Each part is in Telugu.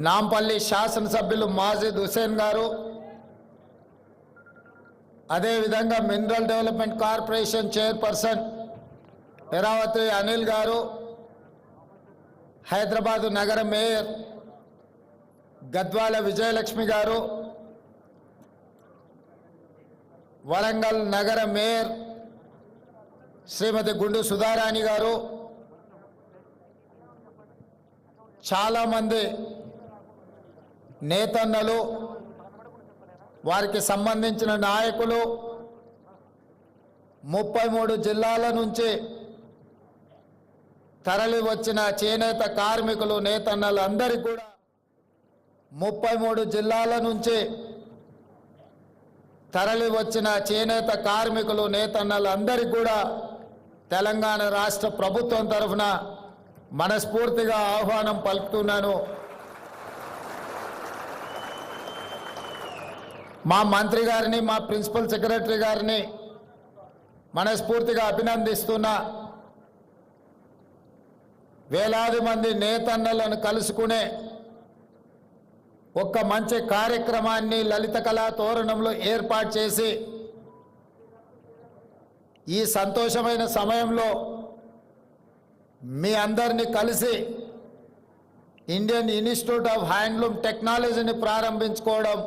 నాంపల్లి శాసనసభ్యులు మాజిద్ హుసేన్ గారు, అదేవిధంగా mineral development corporation chairperson Eravathi Anil గారు, హైదరాబాద్ నగర మేయర్ గద్వాల విజయలక్ష్మి గారు, వరంగల్ నగర మేయర్ శ్రీమతి గుండు సుధారాణి గారు, చాలామంది నేతన్నలు, వారికి సంబంధించిన నాయకులు, 33 జిల్లాల నుంచి తరలి వచ్చిన చేనేత కార్మికులు నేతన్నలు అందరికీ కూడా 33 జిల్లాల నుంచి తరలి వచ్చిన చేనేత కార్మికులు నేతన్నలు అందరికీ కూడా తెలంగాణ రాష్ట్ర ప్రభుత్వం తరఫున మనస్ఫూర్తిగా ఆహ్వానం పలుకుతున్నాను. మా మంత్రి గారిని, మా ప్రిన్సిపల్ సెక్రటరీ గారిని మనస్ఫూర్తిగా అభినందిస్తున్నా. వేలాది మంది నేతన్నలను కలుసుకునే ఒక మంచి కార్యక్రమాన్ని లలిత కళా తోరణంలో ఏర్పాటు చేసి ఈ సంతోషమైన సమయంలో మీ అందరినీ కలిసి ఇండియన్ ఇన్స్టిట్యూట్ ఆఫ్ హ్యాండ్లూమ్ టెక్నాలజీని ప్రారంభించుకోవడం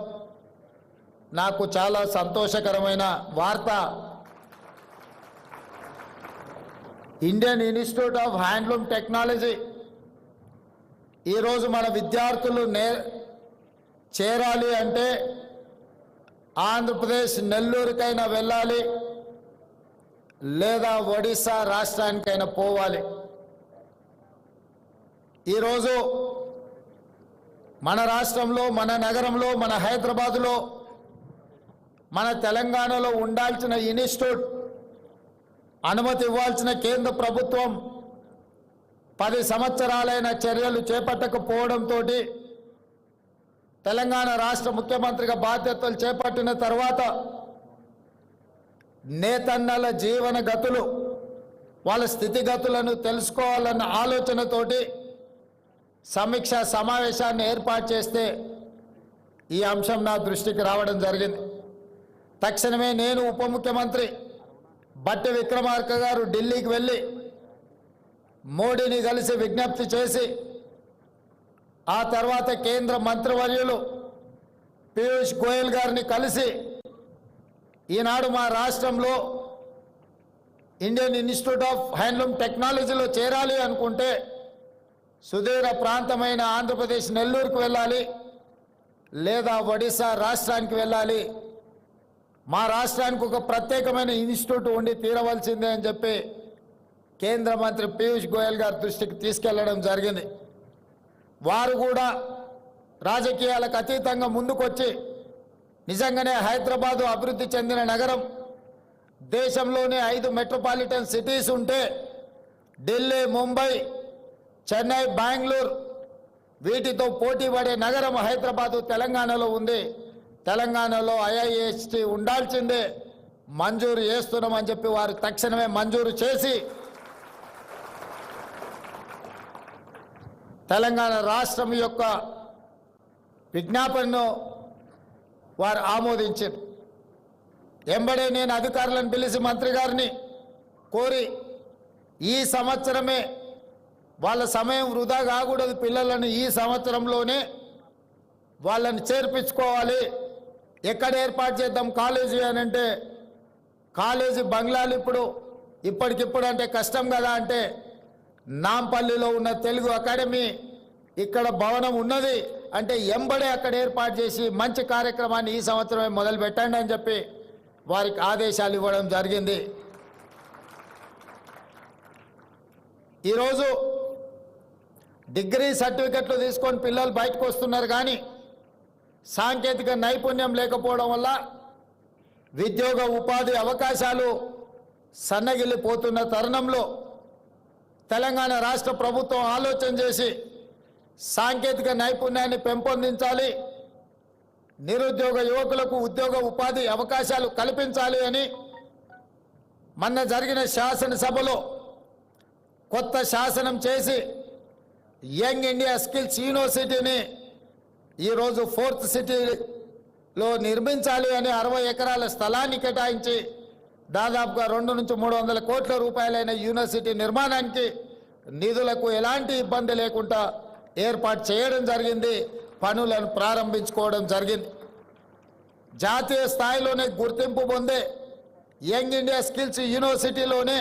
నాకు చాలా సంతోషకరమైన వార్త. Indian institute of handloom technology ఈరోజు మన విద్యార్థులు చేరాలి అంటే ఆంధ్రప్రదేశ్ నెల్లూరుకైనా వెళ్ళాలి, లేదా ఒడిశా రాష్ట్రానికైనా పోవాలి. ఈరోజు మన రాష్ట్రంలో, మన నగరంలో, మన హైదరాబాదులో, మన తెలంగాణలో ఉండాల్సిన ఇన్స్టిట్యూట్ అనుమతి ఇవ్వాల్సిన కేంద్ర ప్రభుత్వం 10 సంవత్సరాలైన చర్యలు చేపట్టకపోవడంతో తెలంగాణ రాష్ట్ర ముఖ్యమంత్రిగా బాధ్యతలు చేపట్టిన తర్వాత నేతన్నల జీవన గతులు, వాళ్ళ స్థితిగతులను తెలుసుకోవాలన్న ఆలోచనతోటి సమీక్ష సమావేశాన్ని ఏర్పాటు చేస్తే ఈ అంశం నా దృష్టికి రావడం జరిగింది. తక్షణమే నేను ఉప ముఖ్యమంత్రి బట్టి విక్రమార్క గారు ఢిల్లీకి వెళ్ళి మోడీని కలిసి విజ్ఞప్తి చేసి, ఆ తర్వాత కేంద్ర మంత్రివర్యులు పీయూష్ గోయల్ గారిని కలిసి ఈనాడు మా రాష్ట్రంలో ఇండియన్ ఇన్స్టిట్యూట్ ఆఫ్ హ్యాండ్లూమ్ టెక్నాలజీలో చేరాలి అనుకుంటే సుదూర ప్రాంతమైన ఆంధ్రప్రదేశ్ నెల్లూరుకు వెళ్ళాలి, లేదా ఒడిశా రాష్ట్రానికి వెళ్ళాలి. మా రాష్ట్రానికి ఒక ప్రత్యేకమైన ఇన్స్టిట్యూట్ ఉండి తీరవలసిందే అని చెప్పి కేంద్ర మంత్రి పీయూష్ గోయల్ గారి దృష్టికి తీసుకెళ్లడం జరిగింది. వారు కూడా రాజకీయాలకు అతీతంగా ముందుకొచ్చి నిజంగానే హైదరాబాదు అభివృద్ధి చెందిన నగరం, దేశంలోనే 5 మెట్రోపాలిటన్ సిటీస్ ఉంటే ఢిల్లీ, ముంబై, చెన్నై, బెంగళూరు వీటితో పోటీ పడే నగరం హైదరాబాదు తెలంగాణలో ఉంది. తెలంగాణలో IIST ఉండాల్సిందే, మంజూరు చేస్తున్నామని చెప్పి వారు తక్షణమే మంజూరు చేసి తెలంగాణ రాష్ట్రం యొక్క విజ్ఞాపనను వారు ఆమోదించారు. ఎంబడే నేను అధికారులను పిలిచి మంత్రి గారిని కోరి, ఈ సంవత్సరమే వాళ్ళ సమయం వృధా కాకూడదు, పిల్లలను ఈ సంవత్సరంలోనే వాళ్ళని చేర్పించుకోవాలి. ఎక్కడ ఏర్పాటు చేద్దాం కాలేజీ అని అంటే, కాలేజీ బంగ్లాలు ఇప్పటికిప్పుడు అంటే కష్టం కదా అంటే, నాంపల్లిలో ఉన్న తెలుగు అకాడమీ ఇక్కడ భవనం ఉన్నది అంటే ఎంబడే అక్కడ ఏర్పాటు చేసి మంచి కార్యక్రమాన్ని ఈ సంవత్సరమే మొదలు పెట్టండి అని చెప్పి వారికి ఆదేశాలు ఇవ్వడం జరిగింది. ఈరోజు డిగ్రీ సర్టిఫికెట్లు తీసుకొని పిల్లలు బయటకు వస్తున్నారు, కానీ సాంకేతిక నైపుణ్యం లేకపోవడం వల్ల ఉద్యోగ ఉపాధి అవకాశాలు సన్నగిల్లిపోతున్న తరుణంలో తెలంగాణ రాష్ట్ర ప్రభుత్వం ఆలోచన చేసి సాంకేతిక నైపుణ్యాన్ని పెంపొందించాలి, నిరుద్యోగ యువకులకు ఉద్యోగ ఉపాధి అవకాశాలు కల్పించాలి అని మొన్న జరిగిన శాసనసభలో కొత్త శాసనం చేసి యంగ్ ఇండియా స్కిల్స్ యూనివర్సిటీని ఈరోజు 4th సిటీలో నిర్మించాలి అని 60 ఎకరాల స్థలాన్ని కేటాయించి దాదాపుగా 200 నుంచి 300 కోట్ల రూపాయలైన యూనివర్సిటీ నిర్మాణానికి నిధులకు ఎలాంటి ఇబ్బంది లేకుండా ఏర్పాటు చేయడం జరిగింది, పనులను ప్రారంభించుకోవడం జరిగింది. జాతీయ స్థాయిలోనే గుర్తింపు పొందే యంగ్ ఇండియా స్కిల్స్ యూనివర్సిటీలోనే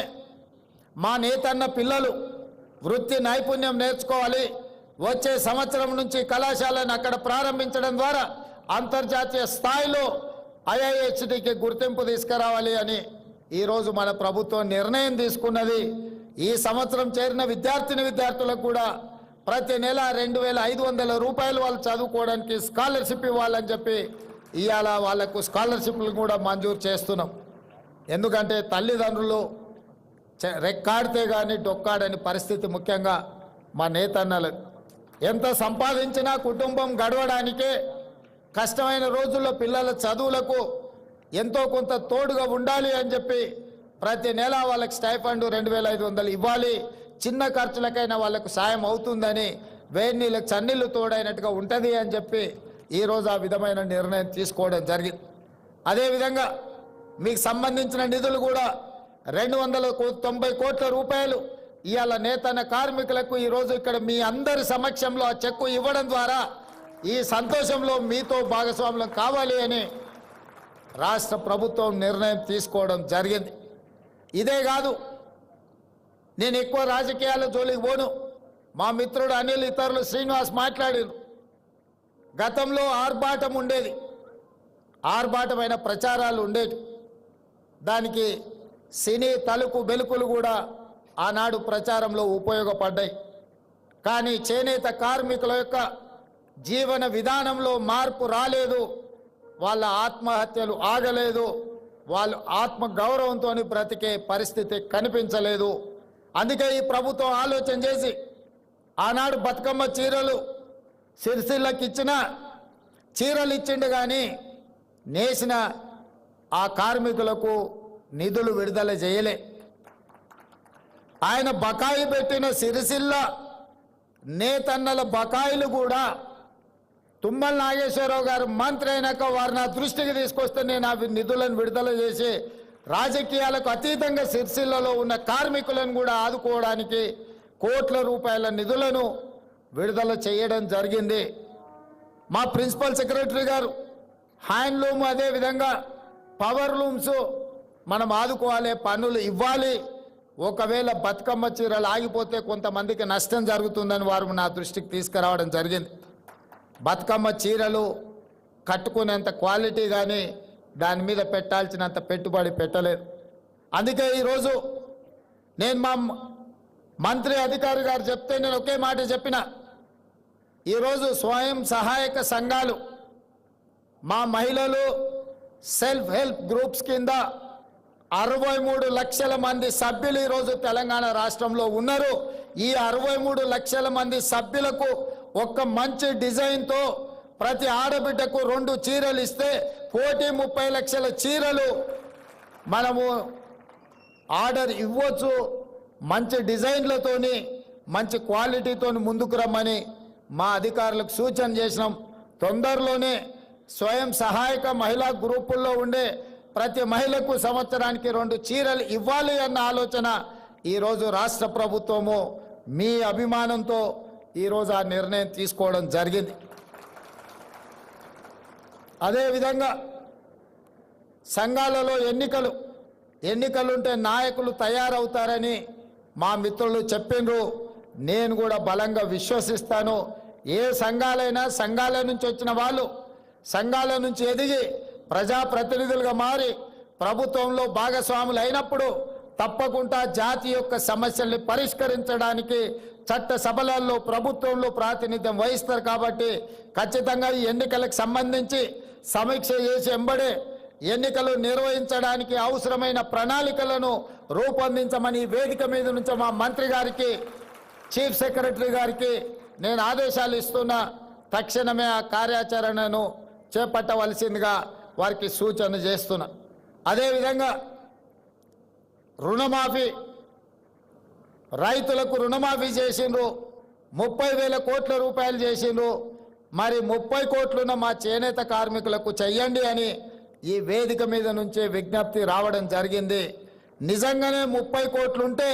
మా నేతన్న పిల్లలు వృత్తి నైపుణ్యం నేర్చుకోవాలి. వచ్చే సంవత్సరం నుంచి కళాశాలను అక్కడ ప్రారంభించడం ద్వారా అంతర్జాతీయ స్థాయిలో IIHTకి గుర్తింపు తీసుకురావాలి అని ఈరోజు మన ప్రభుత్వం నిర్ణయం తీసుకున్నది. ఈ సంవత్సరం చేరిన విద్యార్థులకు కూడా ప్రతి నెల 2500 రూపాయలు వాళ్ళు చదువుకోవడానికి స్కాలర్షిప్ ఇవ్వాలని చెప్పి ఇవాళ వాళ్లకు స్కాలర్షిప్లు కూడా మంజూరు చేస్తున్నాం. ఎందుకంటే తల్లిదండ్రులు రెక్కాడితే కానీ డొక్కాడని పరిస్థితి, ముఖ్యంగా మా నేతన్నలు ఎంత సంపాదించినా కుటుంబం గడవడానికే కష్టమైన రోజుల్లో పిల్లల చదువులకు ఎంతో కొంత తోడుగా ఉండాలి అని చెప్పి ప్రతి నెల వాళ్ళకి స్టైఫండ్ 2500 ఇవ్వాలి. చిన్న ఖర్చులకైనా వాళ్ళకు సాయం అవుతుందని, వేడి నీళ్ళకి చన్నీళ్ళు తోడైనట్టుగా ఉంటుంది అని చెప్పి ఈరోజు ఆ విధమైన నిర్ణయం తీసుకోవడం జరిగింది. అదేవిధంగా మీకు సంబంధించిన నిధులు కూడా 290 కోట్ల రూపాయలు ఇవాళ నేతన్న కార్మికులకు ఈరోజు ఇక్కడ మీ అందరి సమక్షంలో ఆ చెక్కు ఇవ్వడం ద్వారా ఈ సంతోషంలో మీతో భాగస్వాములం కావాలి అని రాష్ట్ర ప్రభుత్వం నిర్ణయం తీసుకోవడం జరిగింది. ఇదే కాదు, నేను ఎక్కువ రాజకీయాల జోలికి పోను. మా మిత్రుడు అనిల్, ఇతరులు శ్రీనివాస్ మాట్లాడారు. గతంలో ఆర్భాటం ఉండేది, ఆర్భాటమైన ప్రచారాలు ఉండేవి. దానికి సినీ తలుపు బెలుకులు కూడా ఆనాడు ప్రచారంలో ఉపయోగపడ్డాయి. కానీ చేనేత కార్మికుల యొక్క జీవన విధానంలో మార్పు రాలేదు, వాళ్ళ ఆత్మహత్యలు ఆగలేదు, వాళ్ళు ఆత్మ గౌరవంతో బ్రతికే పరిస్థితి కనిపించలేదు. అందుకే ఈ ప్రభుత్వం ఆలోచన చేసి ఆనాడు బతుకమ్మ చీరలు సిరిసిల్లకి ఇచ్చిన చీరలు ఇచ్చిండు, కానీ నేసిన ఆ కార్మికులకు నిధులు విడుదల చేయలే. ఆయన బకాయి పెట్టిన సిరిసిల్ల నేతన్నల బకాయిలు కూడా తుమ్మల నాగేశ్వరరావు గారు మంత్రి అయినాక వారు నా దృష్టికి తీసుకొస్తే నేను ఆ నిధులను విడుదల చేసి రాజకీయాలకు అతీతంగా సిరిసిల్లలో ఉన్న కార్మికులను కూడా ఆదుకోవడానికి కోట్ల రూపాయల నిధులను విడుదల చేయడం జరిగింది. మా ప్రిన్సిపల్ సెక్రటరీ గారు హ్యాండ్లూమ్, అదేవిధంగా పవర్ లూమ్స్ మనం ఆదుకోవాలి, పన్నులు ఇవ్వాలి. ఒకవేళ బతుకమ్మ చీరలు ఆగిపోతే కొంతమందికి నష్టం జరుగుతుందని వారు నా దృష్టికి తీసుకురావడం జరిగింది. బతుకమ్మ చీరలు కట్టుకునేంత క్వాలిటీ కానీ దాని మీద పెట్టాల్సినంత పెట్టుబడి పెట్టలేదు. అందుకే ఈరోజు నేను మా మంత్రి అధికారి గారు చెప్తే నేను ఒకే మాట చెప్పిన, ఈరోజు స్వయం సహాయక సంఘాలు, మా మహిళలు సెల్ఫ్ హెల్ప్ గ్రూప్స్ కింద 63 లక్షల మంది సభ్యులు ఈరోజు తెలంగాణ రాష్ట్రంలో ఉన్నారు. ఈ 63 లక్షల మంది సభ్యులకు ఒక్క మంచి డిజైన్తో ప్రతి ఆడబిడ్డకు 2 చీరలు ఇస్తే 1,30 లక్షల చీరలు మనము ఆర్డర్ ఇవ్వచ్చు. మంచి డిజైన్లతోని మంచి క్వాలిటీతోని ముందుకు రమ్మని మా అధికారులకు సూచన చేసినాం. తొందరలోనే స్వయం సహాయక మహిళా గ్రూపుల్లో ఉండే ప్రతి మహిళకు సంవత్సరానికి 2 చీరలు ఇవ్వాలి అన్న ఆలోచన ఈరోజు రాష్ట్ర ప్రభుత్వము మీ అభిమానంతో ఈరోజు ఆ నిర్ణయం తీసుకోవడం జరిగింది. అదేవిధంగా సంఘాలలో ఎన్నికలుంటే నాయకులు తయారవుతారని మా మిత్రులు చెప్పిండ్రు. నేను కూడా బలంగా విశ్వసిస్తాను. ఏ సంఘాలైనా సంఘాల నుంచి వచ్చిన వాళ్ళు సంఘాల నుంచి ఎదిగి ప్రజాప్రతినిధులుగా మారి ప్రభుత్వంలో భాగస్వాములు అయినప్పుడు తప్పకుండా జాతి యొక్క సమస్యల్ని పరిష్కరించడానికి చట్ట సభలలో ప్రభుత్వంలో ప్రాతినిధ్యం వహిస్తారు. కాబట్టి ఖచ్చితంగా ఈ ఎన్నికలకు సంబంధించి సమీక్ష చేసి ఎంబడే ఎన్నికలు నిర్వహించడానికి అవసరమైన ప్రణాళికలను రూపొందించమని వేదిక మీద నుంచి మా మంత్రి గారికి, చీఫ్ సెక్రటరీ గారికి నేను ఆదేశాలు ఇస్తున్నా. తక్షణమే ఆ కార్యాచరణను చేపట్టవలసిందిగా వారికి సూచన చేస్తున్నా. అదేవిధంగా రుణమాఫీ, రైతులకు రుణమాఫీ చేసిండ్రు, 30,000 కోట్ల రూపాయలు చేసిండ్రు. మరి 30 కోట్లున్న మా చేనేత కార్మికులకు చెయ్యండి అని ఈ వేదిక మీద నుంచే విజ్ఞప్తి రావడం జరిగింది. నిజంగానే 30 కోట్లుంటే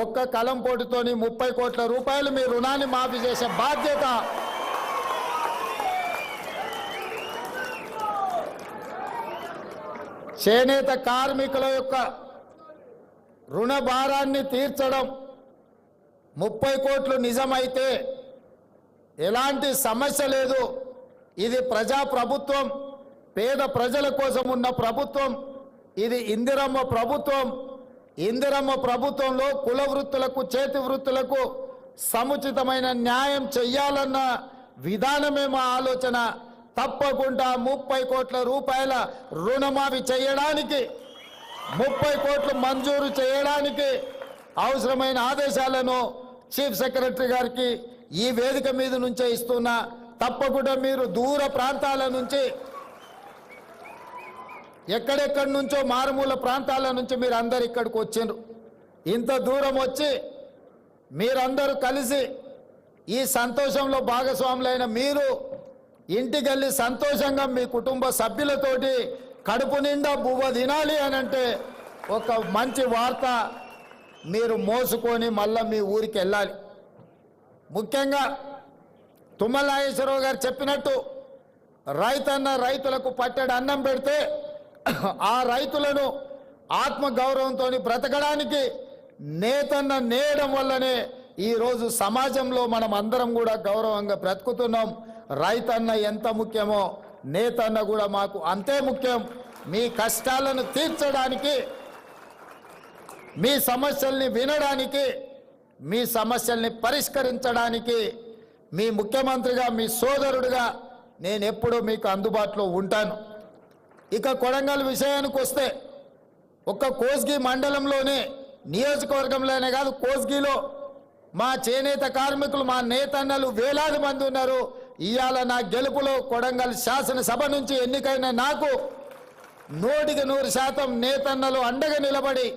ఒక్క కలం పోటుతోని 30 కోట్ల రూపాయలు మీ రుణాన్ని మాఫీ చేసే బాధ్యత చేనేత కార్మికుల యొక్క రుణ భారాన్ని తీర్చడం 30 కోట్లు నిజమైతే ఎలాంటి సమస్య లేదు. ఇది ప్రజా ప్రభుత్వం, పేద ప్రజల కోసం ఉన్న ప్రభుత్వం. ఇది ఇందిరమ్మ ప్రభుత్వం. ఇందిరమ్మ ప్రభుత్వంలో కుల వృత్తులకు చేతి వృత్తులకు సముచితమైన న్యాయం చెయ్యాలన్న విధానమే మా ఆలోచన. తప్పకుండా 30 కోట్ల రూపాయల రుణమాఫీ చేయడానికి 30 కోట్లు మంజూరు చేయడానికి అవసరమైన ఆదేశాలను చీఫ్ సెక్రటరీ గారికి ఈ వేదిక మీద నుంచే ఇస్తున్నా. తప్పకుండా మీరు దూర ప్రాంతాల నుంచి ఎక్కడెక్కడి నుంచో మారుమూల ప్రాంతాల నుంచి మీరు అందరు ఇక్కడికి వచ్చిండ్రు. ఇంత దూరం వచ్చి మీరందరూ కలిసి ఈ సంతోషంలో భాగస్వాములైన మీరు ఇంటికెళ్ళి సంతోషంగా మీ కుటుంబ సభ్యులతోటి కడుపు నిండా బువ్వ తినాలి అనంటే ఒక మంచి వార్త మీరు మోసుకొని మళ్ళీ మీ ఊరికి వెళ్ళాలి. ముఖ్యంగా తుమ్మల నాగేశ్వరరావు గారు చెప్పినట్టు రైతులకు పట్టెడు అన్నం పెడితే ఆ రైతులను ఆత్మగౌరవంతో బ్రతకడానికి నేతన్న నేయడం వల్లనే ఈరోజు సమాజంలో మనం అందరం కూడా గౌరవంగా బ్రతుకుతున్నాం. రైతన్న ఎంత ముఖ్యమో నేతన్న కూడా మాకు అంతే ముఖ్యం. మీ కష్టాలను తీర్చడానికి, మీ సమస్యల్ని వినడానికి, మీ సమస్యల్ని పరిష్కరించడానికి మీ ముఖ్యమంత్రిగా, మీ సోదరుడిగా నేను ఎప్పుడూ మీకు అందుబాటులో ఉంటాను. ఇక కొడంగల్ విషయానికి వస్తే ఒక్క కోస్గి మండలంలోనే, నియోజకవర్గంలోనే కాదు, కోస్గిలో మా చేనేత కార్మికులు, మా నేతన్నలు వేలాది మంది ఉన్నారు. ఇవాళ నా గెలుపులో కొడంగల్ శాసనసభ నుంచి ఎన్నికైన నాకు 100% నేతన్నలు అండగా నిలబడి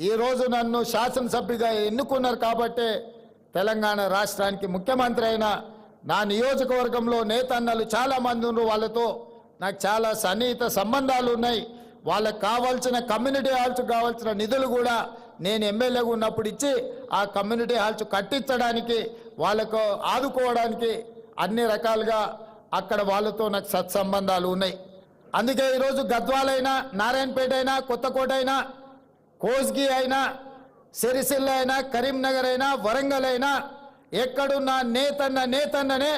ఈరోజు నన్ను శాసనసభ్యుగా ఎన్నుకున్నారు. కాబట్టే తెలంగాణ రాష్ట్రానికి ముఖ్యమంత్రి అయిన నా నియోజకవర్గంలో నేతన్నలు చాలామంది ఉన్నారు. వాళ్ళతో నాకు చాలా సన్నిహిత సంబంధాలు ఉన్నాయి. వాళ్ళకు కావాల్సిన కమ్యూనిటీ హాల్స్ కావాల్సిన నిధులు కూడా నేను ఎమ్మెల్యేగా ఉన్నప్పుడు ఇచ్చి ఆ కమ్యూనిటీ హాల్స్ కట్టించడానికి, వాళ్ళకు ఆదుకోవడానికి అన్ని రకాలుగా అక్కడ వాళ్ళతో నాకు సత్సంబంధాలు ఉన్నాయి. అందుకే ఈరోజు గద్వాలైనా, నారాయణపేట అయినా, కొత్తకోట అయినా, కోస్గి అయినా, సిరిసిల్ల అయినా, కరీంనగర్ అయినా, వరంగల్ అయినా ఎక్కడున్న నేతన్ననే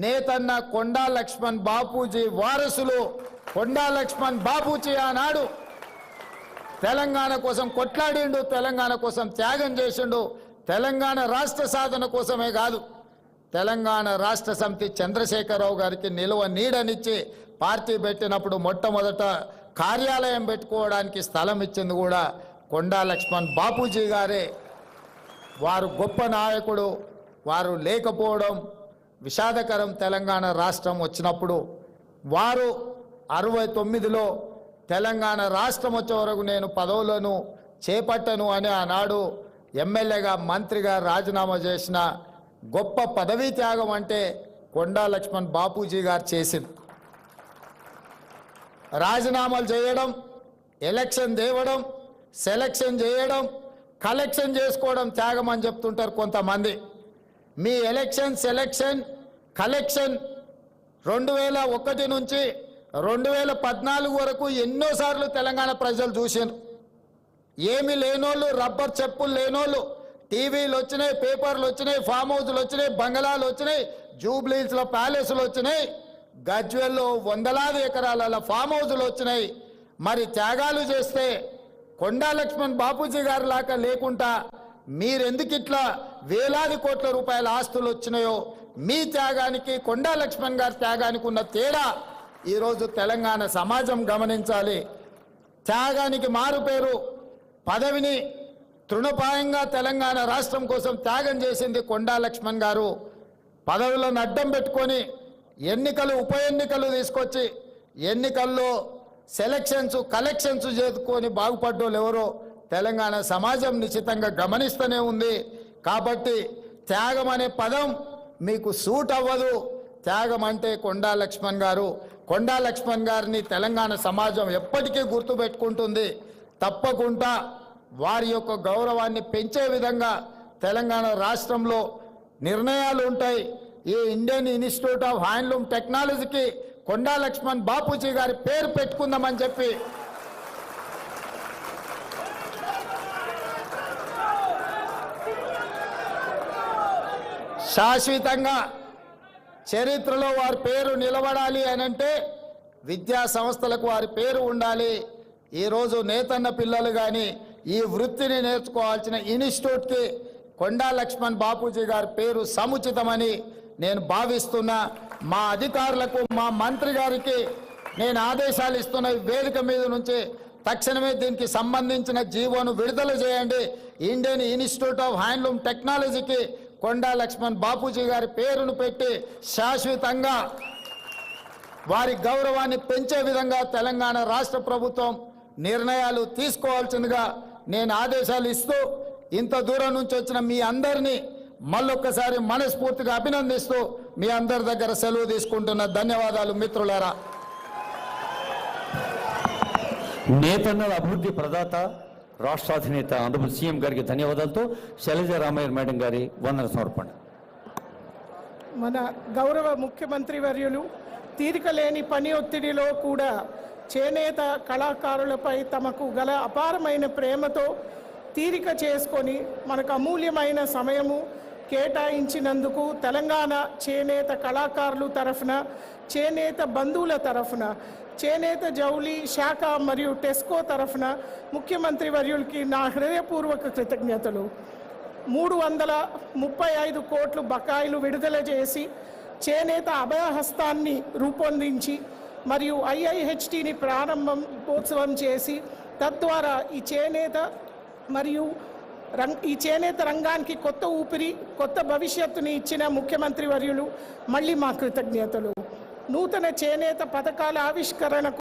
నేతన్న కొండా లక్ష్మణ్ బాపూజీ వారసులు. కొండా లక్ష్మణ్ బాపూజీ ఆనాడు తెలంగాణ కోసం కొట్లాడిండు, తెలంగాణ కోసం త్యాగం చేసిండు. తెలంగాణ రాష్ట్ర సాధన కోసమే కాదు, తెలంగాణ రాష్ట్ర సమితి చంద్రశేఖరరావు గారికి నిలువ నీడనిచ్చి పార్టీ పెట్టినప్పుడు మొట్టమొదట కార్యాలయం పెట్టుకోవడానికి స్థలం ఇచ్చింది కూడా కొండా లక్ష్మణ్ బాపూజీ గారే. వారు గొప్ప నాయకుడు. వారు లేకపోవడం విషాదకరం. తెలంగాణ రాష్ట్రం వచ్చినప్పుడు వారు 69లో తెలంగాణ రాష్ట్రం వచ్చే వరకు నేను పదవులను చేపట్టను అని ఆనాడు ఎమ్మెల్యేగా, మంత్రిగా రాజీనామా చేసిన గొప్ప పదవీ త్యాగం అంటే కొండా లక్ష్మణ్ బాపూజీ గారు చేసింది. రాజీనామాలు చేయడం, ఎలక్షన్ తేవడం, సెలక్షన్ చేయడం, కలెక్షన్ చేసుకోవడం త్యాగం అని చెప్తుంటారు కొంతమంది. మీ ఎలక్షన్, సెలక్షన్, కలెక్షన్ 2001 నుంచి 2014 వరకు ఎన్నోసార్లు తెలంగాణ ప్రజలు చూశారు. ఏమి లేనోళ్ళు, రబ్బర్ చెప్పులు లేనోళ్ళు, టీవీలు వచ్చినాయి, పేపర్లు వచ్చినాయి, ఫామ్ హౌస్లు వచ్చినాయి, బంగళాలు వచ్చినాయి, జూబ్లీస్లో ప్యాలెస్లు వచ్చినాయి, గజ్వెల్లో వందలాది ఎకరాల ఫామ్ హౌస్లు వచ్చినాయి. మరి త్యాగాలు చేస్తే కొండా లక్ష్మణ్ బాపూజీ గారి లాగా లేకుండా మీరెందుకు ఇట్లా వేలాది కోట్ల రూపాయల ఆస్తులు వచ్చినాయో, మీ త్యాగానికి కొండా లక్ష్మణ్ గారి త్యాగానికి ఉన్న తేడా ఈరోజు తెలంగాణ సమాజం గమనించాలి. త్యాగానికి మారుపేరు, పదవిని తృణపాయంగా తెలంగాణ రాష్ట్రం కోసం త్యాగం చేసింది కొండా లక్ష్మణ్ గారు. పదవులను అడ్డం పెట్టుకొని ఎన్నికలు, ఉప ఎన్నికలు తీసుకొచ్చి ఎన్నికల్లో సెలక్షన్స్, కలెక్షన్స్ చేసుకొని బాగుపడ్డోళ్ళు ఎవరో తెలంగాణ సమాజం నిశ్చితంగా గమనిస్తూనే ఉంది. కాబట్టి త్యాగం అనే పదం మీకు సూట్ అవ్వదు. త్యాగం అంటే కొండా లక్ష్మణ్ గారు. కొండా లక్ష్మణ్ గారిని తెలంగాణ సమాజం ఎప్పటికీ గుర్తుపెట్టుకుంటుంది. తప్పకుండా వారి యొక్క గౌరవాన్ని పెంచే విధంగా తెలంగాణ రాష్ట్రంలో నిర్ణయాలు ఉంటాయి. ఈ ఇండియన్ ఇన్స్టిట్యూట్ ఆఫ్ హ్యాండ్లూమ్ టెక్నాలజీకి కొండా లక్ష్మణ్ బాపూజీ గారి పేరు పెట్టుకుందామని చెప్పి శాశ్వతంగా చరిత్రలో వారి పేరు నిలబడాలి అనంటే విద్యా సంస్థలకు వారి పేరు ఉండాలి. ఈరోజు నేతన్న పిల్లలు కానీ ఈ వృత్తిని నేర్చుకోవాల్సిన ఇన్స్టిట్యూట్కి కొండా లక్ష్మణ్ బాపూజీ గారి పేరు సముచితమని నేను భావిస్తున్నా. మా అధికారులకు, మా మంత్రి గారికి నేను ఆదేశాలు ఇస్తున్న ఈ వేదిక మీద నుంచి తక్షణమే దీనికి సంబంధించిన జీవోను విడుదల చేయండి. ఇండియన్ ఇన్స్టిట్యూట్ ఆఫ్ హ్యాండ్లూమ్ టెక్నాలజీకి కొండా లక్ష్మణ్ బాపూజీ గారి పేరును పెట్టి శాశ్వతంగా వారి గౌరవాన్ని పెంచే విధంగా తెలంగాణ రాష్ట్ర ప్రభుత్వం నిర్ణయాలు తీసుకోవాల్సిందిగా నేను ఆదేశాలు ఇస్తూ ఇంత దూరం నుంచి వచ్చిన మీ అందరినీ మళ్ళొక్కసారి మనస్ఫూర్తిగా అభినందిస్తూ మీ అందరి దగ్గర సెలవు తీసుకుంటున్న ధన్యవాదాలు మిత్రులారా. నేతన్నల అభివృద్ధి ప్రదాత రాష్ట్ర అధినేత ఆంధ్రప్రదేశ్ సీఎం గారికి ధన్యవాదాలతో శైలజ రామయ్య మేడం గారి వందన సమర్పణ. మన గౌరవ ముఖ్యమంత్రి వర్యులు తీరిక లేని పని ఒత్తిడిలో కూడా చేనేత కళాకారులపై తమకు గల అపారమైన ప్రేమతో తీరిక చేసుకొని మనకు అమూల్యమైన సమయము కేటాయించినందుకు తెలంగాణ చేనేత కళాకారుల తరఫున, చేనేత బంధువుల తరఫున, చేనేత జౌలి శాఖ మరియు టెస్కో తరఫున ముఖ్యమంత్రి వర్యులకి నా హృదయపూర్వక కృతజ్ఞతలు. 335 కోట్లు బకాయిలు విడుదల చేసి చేనేత అభయహస్తాన్ని రూపొందించి మరియు IIHTని ప్రారంభోత్సవం చేసి తద్వారా ఈ చేనేత మరియు ఈ చేనేత రంగానికి కొత్త ఊపిరి, కొత్త భవిష్యత్తుని ఇచ్చిన ముఖ్యమంత్రి వర్యులు మళ్ళీ మా కృతజ్ఞతలు. నూతన చేనేత పథకాల ఆవిష్కరణకు